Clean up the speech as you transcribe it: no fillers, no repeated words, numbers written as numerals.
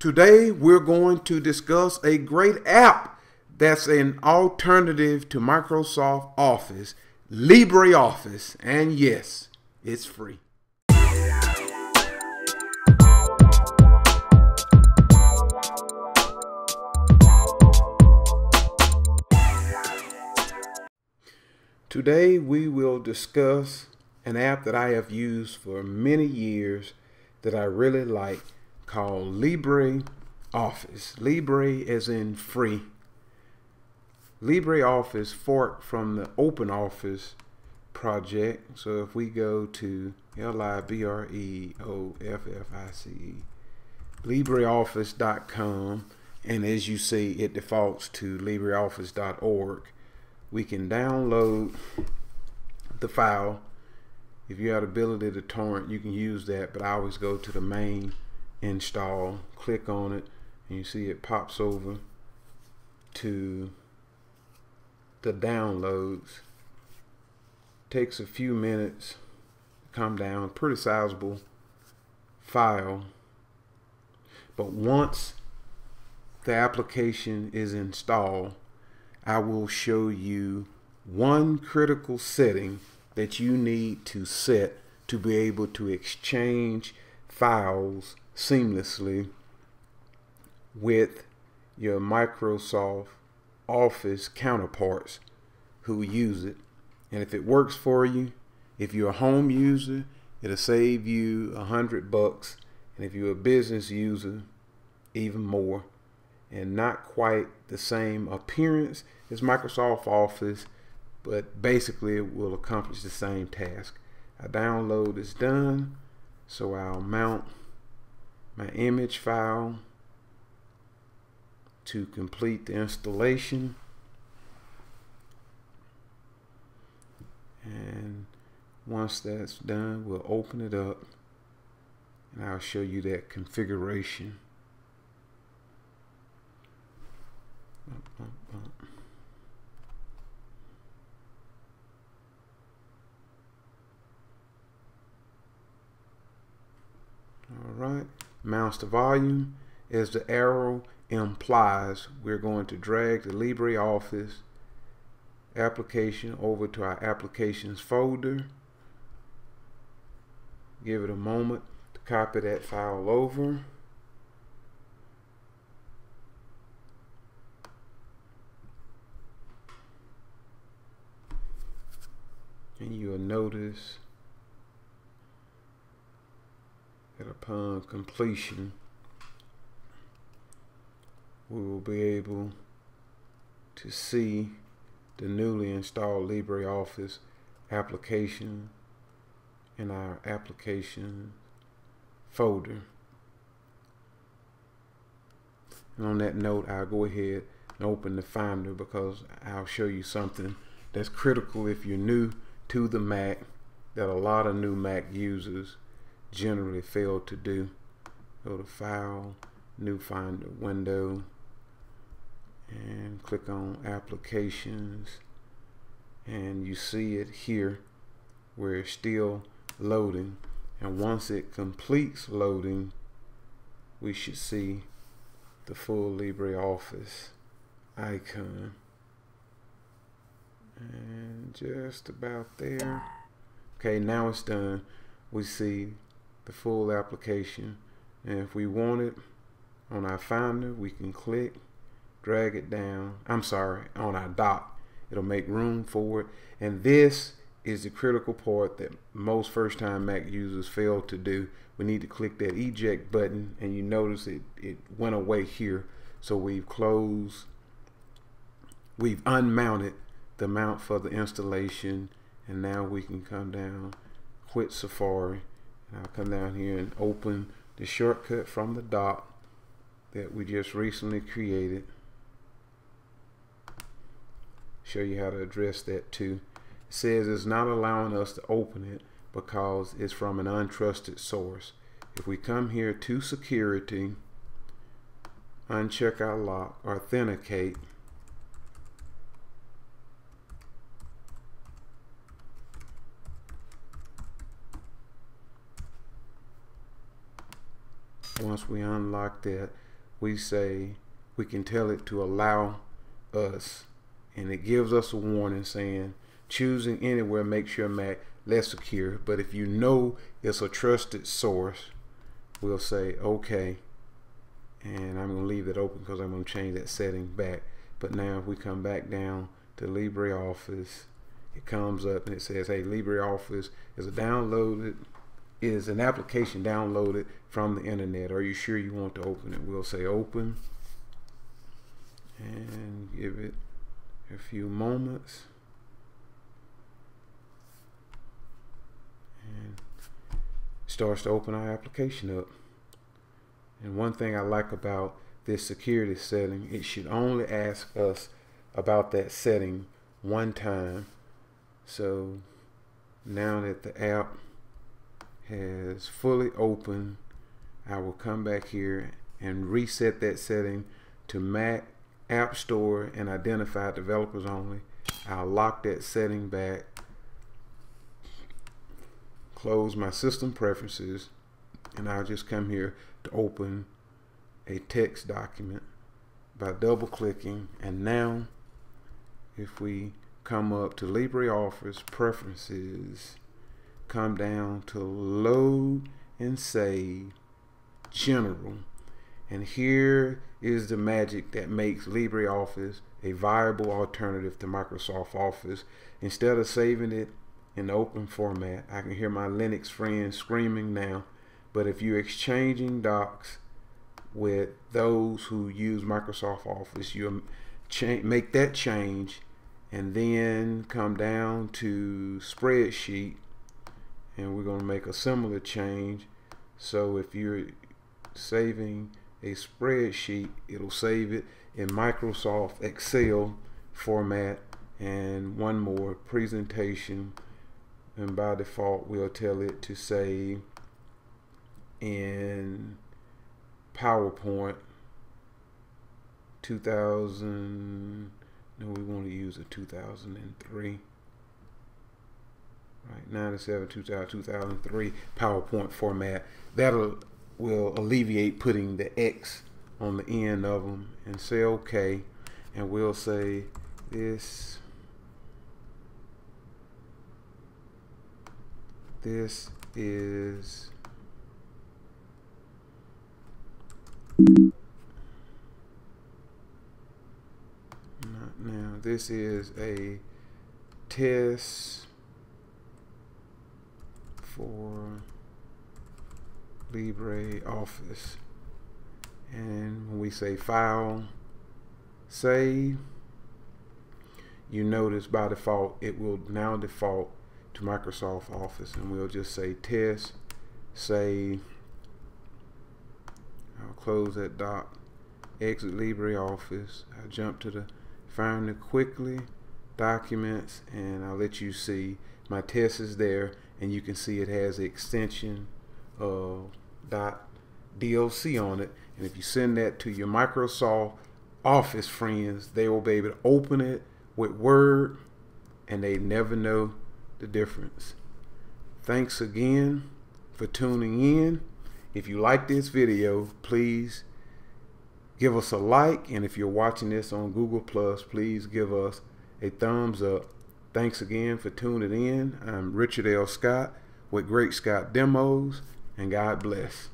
Today we're going to discuss a great app that's an alternative to Microsoft Office, Libreoffice, and yes, it's free. Today we will discuss an app that I have used for many years that I really like, called Libreoffice. Libre as in free. Libreoffice forked from the OpenOffice project. So if we go to Libreoffice, Libreoffice.com, and as you see, it defaults to Libreoffice.org. We can download the file. If you have the ability to torrent, you can use that, but I always go to the main install, click on it, and you see it pops over to the downloads. Takes a few minutes to come down. Pretty sizable file, but once the application is installed, I will show you one critical setting that you need to set to be able to exchange files seamlessly with your Microsoft Office counterparts who use it. And if it works for you, if you're a home user, it'll save you $100, and if you're a business user, even more. And not quite the same appearance as Microsoft Office, but basically it will accomplish the same task. Our download is done, so I'll mount my image file to complete the installation. And once that's done, we'll open it up and I'll show you that configuration. Alright, mouse to volume. As the arrow implies, we're going to drag the Libreoffice application over to our applications folder. Give it a moment to copy that file over. And you'll notice that upon completion, we will be able to see the newly installed Libreoffice application in our application folder. And on that note, I'll go ahead and open the Finder, because I'll show you something that's critical if you're new to the Mac that a lot of new Mac users generally fail to do. Go to File, New Finder window, and click on Applications, and you see it here where it's still loading. And once it completes loading, we should see the full Libreoffice icon. And just about there. Okay, now it's done. We see the full application, and if we want it on our Finder, we can click, drag it down. I'm sorry, on our dock. It'll make room for it. And this is the critical part that most first-time Mac users fail to do. We need to click that eject button, and you notice it went away here. So we've unmounted the mount for the installation, and now we can come down, quit Safari, and I'll come down here and open the shortcut from the dock that we just recently created. Show you how to address that too. It says it's not allowing us to open it because it's from an untrusted source. If we come here to security, uncheck our lock, authenticate, Once we unlock that, we can tell it to allow us, and it gives us a warning saying choosing anywhere makes your Mac less secure. But if you know it's a trusted source, we'll say okay, and I'm going to leave it open because I'm going to change that setting back. But now if we come back down to LibreOffice, it comes up and it says, hey, LibreOffice is an application downloaded from the internet. Are you sure you want to open it? We'll say open and give it a few moments. And it starts to open our application up. And one thing I like about this security setting, it should only ask us about that setting one time. So now that the app has fully opened, I will come back here and reset that setting to Mac, App Store, and identify developers only. I'll lock that setting back, close my system preferences, and I'll just come here to open a text document by double clicking. And now if we come up to LibreOffice preferences, come down to load and save general, and here is the magic that makes LibreOffice a viable alternative to Microsoft Office. Instead of saving it in the open format, I can hear my Linux friends screaming now, but if you're exchanging docs with those who use Microsoft Office, you make that change and then come down to spreadsheet, and we're going to make a similar change. So if you're saving a spreadsheet, it'll save it in Microsoft Excel format. And one more, presentation, and by default we'll tell it to save in PowerPoint 2000. No, we want to use a 2003. Right, 97 2003 PowerPoint format. Will alleviate putting the X on the end of them, and say okay, and we'll say this is this is a test for LibreOffice. And when we say file, save, you notice by default it will now default to Microsoft Office, and we'll just say test, save. I'll close that doc, exit LibreOffice. I'll jump to the find it quickly documents, and I'll let you see my test is there, and you can see it has the extension of .doc on it. And if you send that to your Microsoft Office friends, they will be able to open it with Word, and they never know the difference. Thanks again for tuning in. If you like this video, please give us a like, and if you're watching this on Google+, please give us a thumbs up. Thanks again for tuning in. I'm Gr8Scott with Gr8Scott Demos, and God bless.